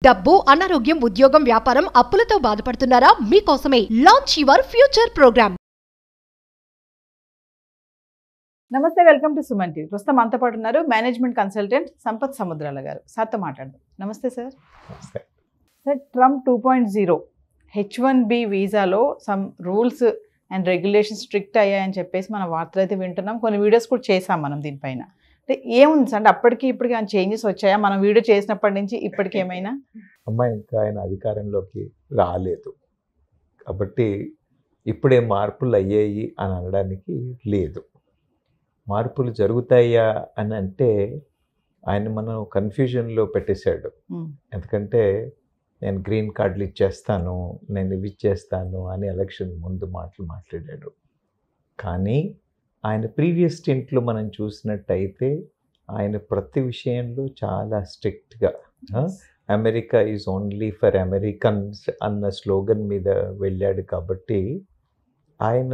డబ్బు, అనారోగ్యం, ఉద్యోగం, వ్యాపారం, అప్పులతో బాధపడుతున్నారా? మీకోసమే లాంచ్ యువర్ ఫ్యూచర్ ప్రోగ్రామ్. నమస్తే, వెల్కమ్ టు సుమన్ టీవీ. ప్రస్తుతం మనతో పాటు ఉన్నారు మేనేజ్మెంట్ కన్సల్టెంట్ సంపత్ సముద్రాల గారు. సార్తో మాట్లాడదాం. నమస్తే సార్. సార్, ట్రంప్ 2.0 H1B వీసాలో some rules and regulations strict అయ్యాయని చెప్పేసి మన వార్తలు అయితే వింటున్నాం. కొన్ని వీడియోస్ కూడా చేసాం మనం దీనిపైన. అంటే ఏముంది సార్, అంటే అప్పటికి ఇప్పటికి ఆయన చేంజెస్ వచ్చాయా? మనం వీడియో చేసినప్పటి నుంచి ఇప్పటికి ఏమైనా? అమ్మాయి ఇంకా ఆయన అధికారంలోకి రాలేదు కాబట్టి ఇప్పుడే మార్పులు అయ్యాయి అని అనడానికి లేదు. మార్పులు జరుగుతాయా అని అంటే ఆయన మనం కన్ఫ్యూజన్లో పెట్టేశాడు. ఎందుకంటే నేను గ్రీన్ కార్డులు ఇచ్చేస్తాను, నేను ఇవి ఇచ్చేస్తాను అని ఎలక్షన్ ముందు మాట్లాడాడు. కానీ ఆయన ప్రీవియస్ స్టింట్లో మనం చూసినట్టయితే ఆయన ప్రతి విషయంలో చాలా స్ట్రిక్ట్గా America is only for Americans అన్న స్లోగన్ మీద వెళ్ళాడు. కాబట్టి ఆయన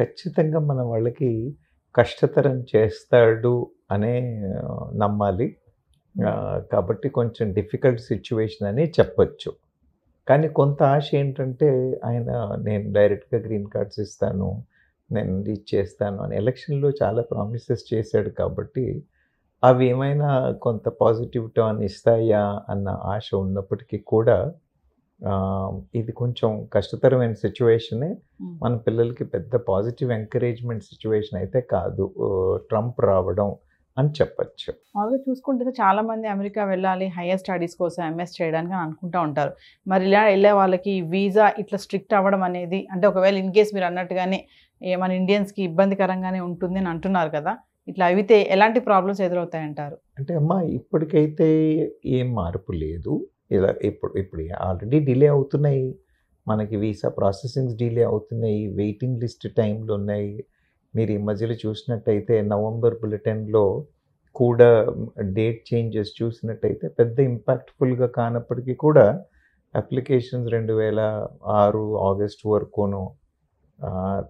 ఖచ్చితంగా మన వాళ్ళకి కష్టతరం చేస్తాడు అనే నమ్మాలి. కాబట్టి కొంచెం డిఫికల్ట్ సిచ్యువేషన్ అని చెప్పచ్చు. కానీ కొంత ఆశ ఏంటంటే ఆయన నేను డైరెక్ట్గా గ్రీన్ కార్డ్స్ ఇస్తాను, నేను ఇచ్చేస్తాను అని ఎలక్షన్లో చాలా ప్రామిసెస్ చేశాడు. కాబట్టి అవి ఏమైనా కొంత పాజిటివ్ టర్న్ ఇస్తాయా అన్న ఆశ ఉన్నప్పటికీ కూడా ఇది కొంచెం కష్టతరమైన సిచ్యువేషనే. మన పిల్లలకి పెద్ద పాజిటివ్ ఎంకరేజ్మెంట్ సిచ్యువేషన్ అయితే కాదు ట్రంప్ రావడం అని చెప్పచ్చు. మామూలుగా చూసుకుంటే చాలా మంది అమెరికా వెళ్ళాలి హైయర్ స్టడీస్ కోసం ఎంఎస్ చేయడానికి అని అనుకుంటూ ఉంటారు. మరి ఇలా వెళ్ళే వాళ్ళకి వీసా ఇట్లా స్ట్రిక్ట్ అవ్వడం అనేది, అంటే ఒకవేళ ఇన్ కేస్ మీరు అన్నట్టుగానే మన ఇండియన్స్కి ఇబ్బందికరంగానే ఉంటుంది అని అంటున్నారు కదా, ఇట్లా అయితే ఎలాంటి ప్రాబ్లమ్స్ ఎదురవుతాయంటారు? అంటే అమ్మ ఇప్పటికైతే ఏం మార్పు లేదు. ఇలా ఇప్పుడు ఆల్రెడీ డిలే అవుతున్నాయి, మనకి వీసా ప్రాసెసింగ్స్ డిలే అవుతున్నాయి, వెయిటింగ్ లిస్ట్ టైంలు ఉన్నాయి. మీరు ఈ మధ్యలో చూసినట్టయితే నవంబర్ బులెటిన్లో కూడా డేట్ చేంజెస్ చూసినట్టయితే పెద్ద ఇంపాక్ట్ఫుల్గా కానప్పటికీ కూడా అప్లికేషన్స్ 2006 ఆగస్ట్ వరకును,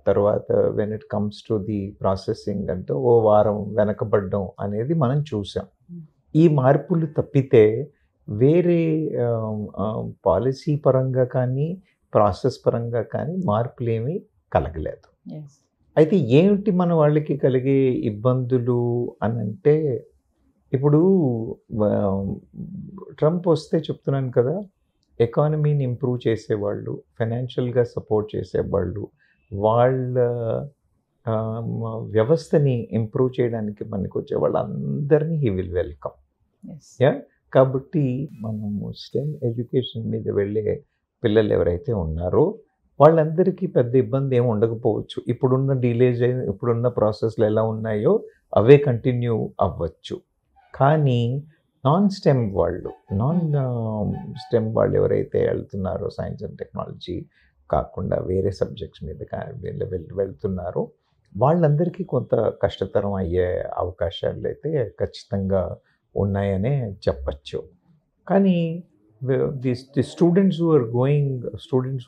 తర్వాత when it comes to the processing అంటే ఓ వారం వెనకబడడం అనేది మనం చూసాం. ఈ మార్పులు తప్పితే వేరే పాలసీ పరంగా కానీ ప్రాసెస్ పరంగా కానీ మార్పులు ఏమీ కలగలేదు. అయితే ఏమిటి మన వాళ్ళకి కలిగే ఇబ్బందులు అని అంటే, ఇప్పుడు ట్రంప్ వస్తే చెప్తున్నాను కదా, ఎకానమీని ఇంప్రూవ్ చేసేవాళ్ళు, ఫైనాన్షియల్గా సపోర్ట్ చేసేవాళ్ళు, వాళ్ళ వ్యవస్థని ఇంప్రూవ్ చేయడానికి మనకు వచ్చే వాళ్ళందరినీ హీ విల్ వెల్కమ్. కాబట్టి మనము స్టెమ్ ఎడ్యుకేషన్ మీద వెళ్ళే పిల్లలు ఎవరైతే ఉన్నారో వాళ్ళందరికీ పెద్ద ఇబ్బంది ఏమి ఉండకపోవచ్చు. ఇప్పుడున్న డిలేజ్ ఇప్పుడున్న ప్రాసెస్లు ఎలా ఉన్నాయో అవే కంటిన్యూ అవ్వచ్చు. కానీ నాన్ స్టెమ్ వాళ్ళు ఎవరైతే వెళ్తున్నారో, సైన్స్ అండ్ టెక్నాలజీ కాకుండా వేరే సబ్జెక్ట్స్ మీద వెళ్తున్నారో వాళ్ళందరికీ కొంత కష్టతరం అయ్యే అవకాశాలు అయితే ఖచ్చితంగా ఉన్నాయనే చెప్పచ్చు. కానీ the students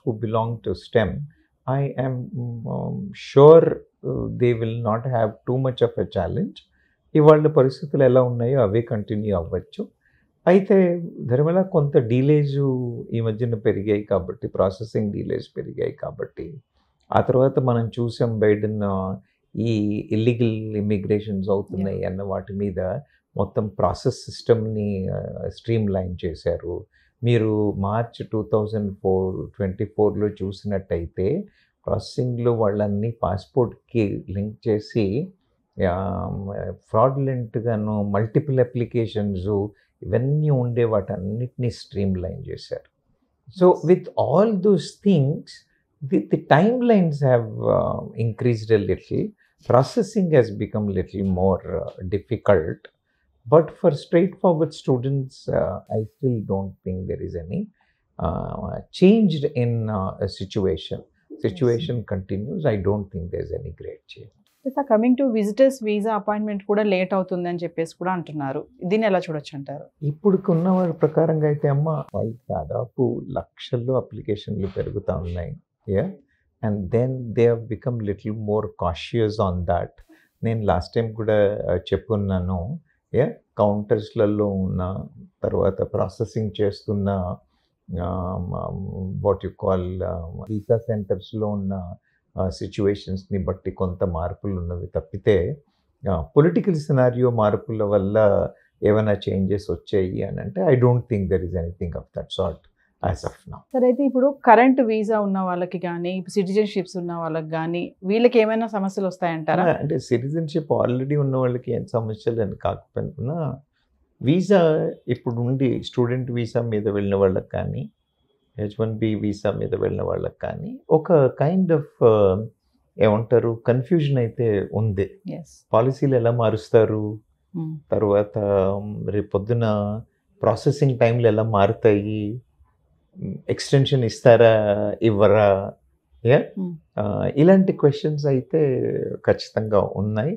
who belong to STEM, I am sure they will not have too much of a challenge. ఇవాళ పరిస్థితులు ఎలా ఉన్నాయో అవే కంటిన్యూ అవ్వచ్చు. అయితే ధర్మల కొంత డీలేజ్ ఈ మధ్యన పెరిగాయి కాబట్టి, ప్రాసెసింగ్ డీలేజ్ పెరిగాయి కాబట్టి, ఆ తర్వాత మనం చూసాం బైడెన్ ఈ ఇల్లీగల్ ఇమిగ్రేషన్స్ అవుతున్నాయి అన్న వాటి మీద మొత్తం ప్రాసెస్ సిస్టమ్ని స్ట్రీమ్ లైన్ చేశారు. మీరు మార్చ్ 2024లో చూసినట్టయితే ప్రాసెసింగ్లో వాళ్ళన్నీ పాస్పోర్ట్కి లింక్ చేసి ఫ్రాడ్లెంట్గాను మల్టిపుల్ అప్లికేషన్స్ ఇవన్నీ ఉండే వాటన్నిటినీ స్ట్రీమ్ లైన్ చేశారు. So with all those things the time lines have increased a little. Processing has become a little more difficult. But for straightforward students, I still don't think there is any change in a situation. Situation continues. I don't think there's any great change. Coming to visitors visa appointment కూడా late అవుతుంది అని చెప్పేసి కూడా అంటున్నారు. దీన్ని ఎలా చూడొచ్చు అంటారు? ఇప్పుడుకున్న వాళ్ళ ప్రకారంగా అయితే అమ్మ వాళ్ళకి దాదాపు లక్షల్లో అప్లికేషన్లు పెరుగుతూ ఉన్నాయి. And then they have become little more cautious on that. నేను లాస్ట్ టైం కూడా చెప్పున్నాను. కౌంటర్స్లలో ఉన్న, తర్వాత ప్రాసెసింగ్ చేస్తున్న వాట్ యు కాల్ వీసా సెంటర్స్లో ఉన్న సిచ్యువేషన్స్ని బట్టి కొంత మార్పులు ఉన్నవి తప్పితే పొలిటికల్ సినారియో మార్పుల వల్ల ఏమైనా చేంజెస్ వచ్చాయి అని అంటే I don't think there is anything of that sort as of now. సరే, అయితే ఇప్పుడు కరెంట్ వీసా ఉన్న వాళ్ళకి కానీ సిటిజన్షిప్స్ ఉన్న వాళ్ళకి కానీ వీళ్ళకి ఏమైనా సమస్యలు వస్తాయంటారా? అంటే సిటిజన్షిప్ ఆల్రెడీ ఉన్న వాళ్ళకి ఏం సమస్యలు అని కాకపోయినా వీసా ఇప్పుడు ఉండి స్టూడెంట్ వీసా మీద వెళ్ళిన వాళ్ళకి కానీ H1B వీసా మీద వెళ్ళిన వాళ్ళకి కానీ ఒక కైండ్ ఆఫ్ ఏమంటారు కన్ఫ్యూజన్ అయితే ఉంది. పాలసీలు ఎలా మారుస్తారు, తర్వాత రేపు పొద్దున ప్రాసెసింగ్ టైంలు ఎలా మారుతాయి, ఎక్స్టెన్షన్ ఇస్తారా ఇవ్వరా, ఇలాంటి క్వశ్చన్స్ అయితే ఖచ్చితంగా ఉన్నాయి.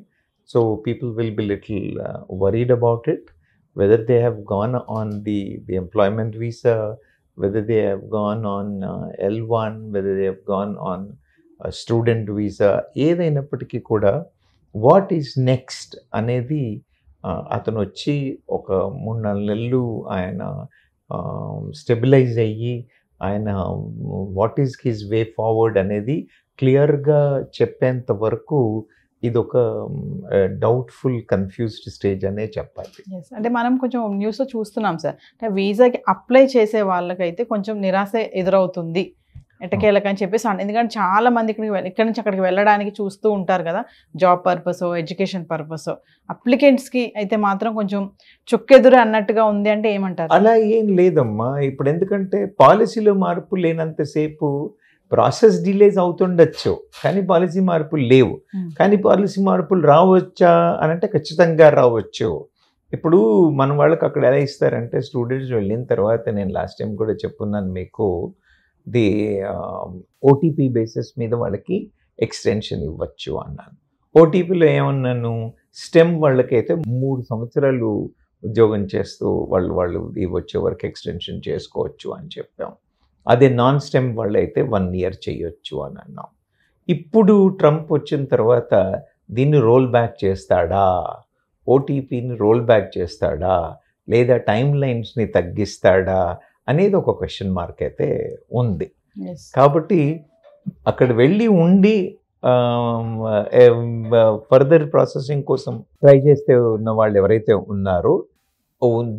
So people will be little worried about it, whether they have gone on the employment visa, whether they have gone on L1, whether they have gone on student visa, ఏదైనప్పటికీ కూడా what is next అనేది అతను వచ్చి ఒక 3-4 నెలలు ఆయన stabilise అయ్యి ఆయన what is his way forward అనేది క్లియర్గా చెప్పేంత వరకు ఇది ఒక డౌట్ఫుల్ కన్ఫ్యూజ్డ్ స్టేజ్ అనే చెప్పాలి. అంటే మనం కొంచెం న్యూస్లో చూస్తున్నాం సార్, అంటే వీసాకి అప్లై చేసే వాళ్ళకైతే కొంచెం నిరాశ ఎదురవుతుంది ఎటకేలకని చెప్పేసి, ఎందుకంటే చాలా మంది ఇక్కడి నుంచి అక్కడికి వెళ్ళడానికి చూస్తూ ఉంటారు కదా, జాబ్ పర్పస్, ఎడ్యుకేషన్ పర్పస్. అప్లికెంట్స్కి అయితే మాత్రం కొంచెం చుక్కెదురు అన్నట్టుగా ఉంది అంటే ఏమంటారు? అలా ఏం లేదమ్మా. ఇప్పుడు ఎందుకంటే పాలసీలో మార్పు లేనంతసేపు ప్రాసెస్ డిలేస్ అవుతుండొచ్చు, కానీ పాలసీ మార్పులు లేవు. కానీ పాలసీ మార్పులు రావచ్చా అని అంటే ఖచ్చితంగా రావచ్చు. ఇప్పుడు మన వాళ్ళకి అక్కడ ఎలా ఇస్తారంటే స్టూడెంట్స్ వెళ్ళిన తర్వాత, నేను లాస్ట్ టైం కూడా చెప్పున్నాను మీకు, ది ఓటీపీ బేసిస్ మీద వాళ్ళకి ఎక్స్టెన్షన్ ఇవ్వచ్చు అన్నాను. ఓటీపీలో ఏమన్నాను, స్టెమ్ వాళ్ళకైతే 3 సంవత్సరాలు ఉద్యోగం చేస్తూ వాళ్ళు వచ్చే వరకు ఎక్స్టెన్షన్ చేసుకోవచ్చు అని చెప్పాం. అదే నాన్ స్టెమ్ వాళ్ళు అయితే 1 year చేయొచ్చు అని అన్నాం. ఇప్పుడు ట్రంప్ వచ్చిన తర్వాత దీన్ని రోల్ బ్యాక్ చేస్తాడా, ఓటీపీని రోల్ బ్యాక్ చేస్తాడా, లేదా టైం లైన్స్ని తగ్గిస్తాడా అనేది ఒక క్వశ్చన్ మార్క్ అయితే ఉంది. కాబట్టి అక్కడ వెళ్ళి ఉండి ఫర్దర్ ప్రాసెసింగ్ కోసం ట్రై చేస్తే ఉన్న వాళ్ళు ఎవరైతే ఉన్నారో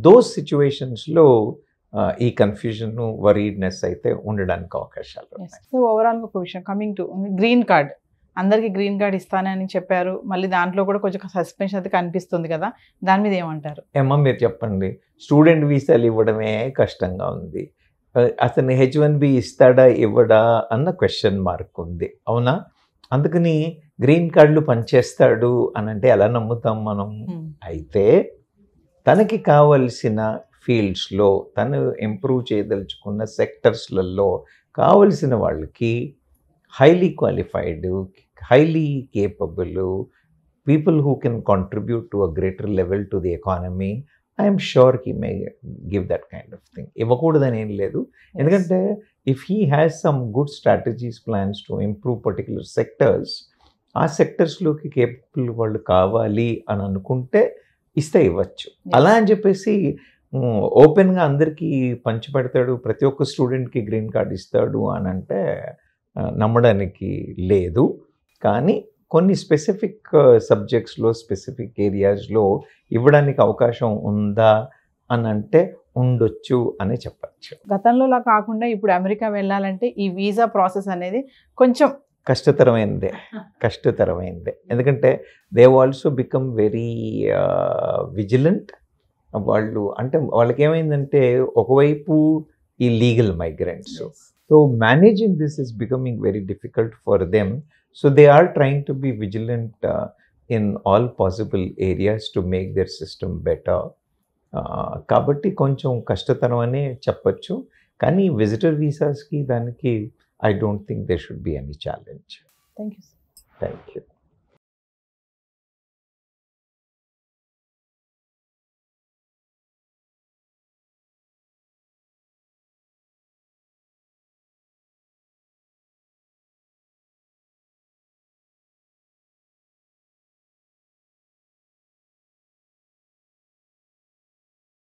దోస్ సిచ్యువేషన్స్లో ఈ కన్ఫ్యూజన్, వరీడ్నెస్ అయితే ఉండడానికి అవకాశాలు ఉన్నాయి. సో ఓవరాల్ ఒక విషయం, కమింగ్ టు గ్రీన్ కార్డ్, అందరికీ గ్రీన్ కార్డ్ ఇస్తానని చెప్పారు, మళ్ళీ దాంట్లో కూడా కొంచెం సస్పెన్షన్ అయితే కనిపిస్తుంది కదా, దాని మీద ఏమంటారు? ఏమో మీరు చెప్పండి. స్టూడెంట్ వీసాలు ఇవ్వడమే కష్టంగా ఉంది, అతను H1B ఇస్తాడా ఇవ్వడా అన్న క్వశ్చన్ మార్క్ ఉంది, అవునా? అందుకని గ్రీన్ కార్డులు పనిచేస్తాడు అని అంటే ఎలా నమ్ముతాం మనం? అయితే తనకి కావలసిన ఫీల్డ్స్లో, తను ఇంప్రూవ్ చేయదలుచుకున్న సెక్టర్స్లలో కావలసిన వాళ్ళకి highly qualified, highly capable people who can contribute to a greater level to the economy, I'm sure he may give that kind of thing. ఇవ్వకూడదని ఏం లేదు, ఎందుకంటే if he has some good strategies, plans to improve particular sectors, ఆ సెక్టర్స్లోకి capable వాళ్ళు కావాలి అని అనుకుంటే ఇస్తే ఇవ్వచ్చు. అలా అని చెప్పేసి ఓపెన్గా అందరికీ పంచిపెడతాడు, ప్రతి ఒక్క స్టూడెంట్కి గ్రీన్ కార్డ్ ఇస్తాడు అని అంటే నమ్మడానికి లేదు. కానీ కొన్ని స్పెసిఫిక్ సబ్జెక్ట్స్లో, స్పెసిఫిక్ ఏరియాస్లో ఇవ్వడానికి అవకాశం ఉందా అని అంటే ఉండొచ్చు అని చెప్పచ్చు. గతంలో కాకుండా ఇప్పుడు అమెరికా వెళ్ళాలంటే ఈ వీసా ప్రాసెస్ అనేది కొంచెం కష్టతరమైనదే. ఎందుకంటే they also become very vigilant. వాళ్ళు అంటే వాళ్ళకి ఏమైందంటే ఒకవైపు ఈ legal migrants, so managing this is becoming very difficult for them. So they are trying to be vigilant in all possible areas to make their system better. కాబట్టి కొంచెం కష్టతరం అనే చెప్పచ్చు. కానీ విజిటర్ వీసాస్కి దానికి I don't think there should be any challenge. Thank you. Thank you.